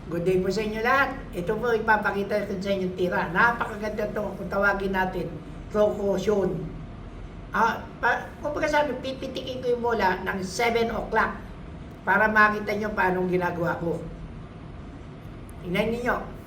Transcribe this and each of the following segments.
Good day po sa inyo lahat. Ito po ipapakita ko sa inyo tira. Napakaganda ito kung tawagin natin promotion. Kung sabi, pipitikin ko yung bola ng 7 o'clock para makita nyo paano ginagawa ko. Tingnan ninyo.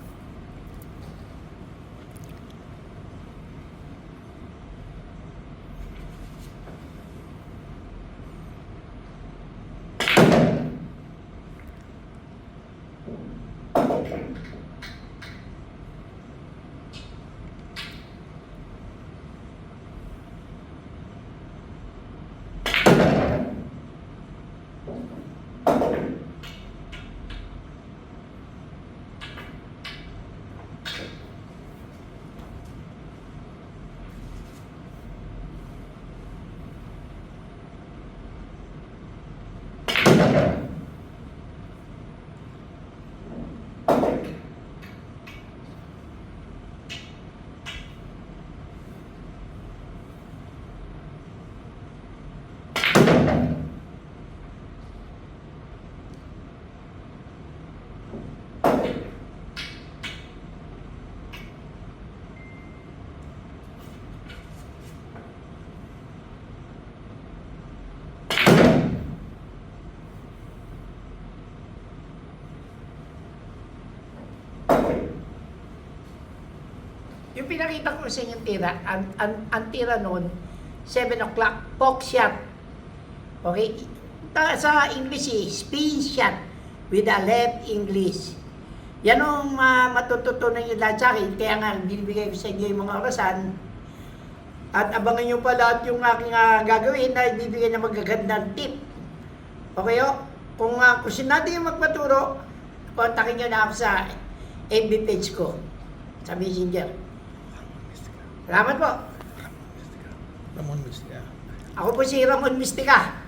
Yung pinakita ko sa inyong tira, ang tira noon, 7 o'clock, poke shot. Okay? Sa English, spin shot with a left English. Yan ang matututunan nyo lahat sa akin. Kaya nga, binibigay ko sa inyo yung mga orasan. At abangan nyo pa lahat yung aking gagawin na ibibigay na magagandang tip. Okay o? Kung sinado yung magpaturo, kontakin nyo na ako sa FB page ko, sa Messenger. Salamat po. Ramon Mystica. Ako po si Ramon Mystica.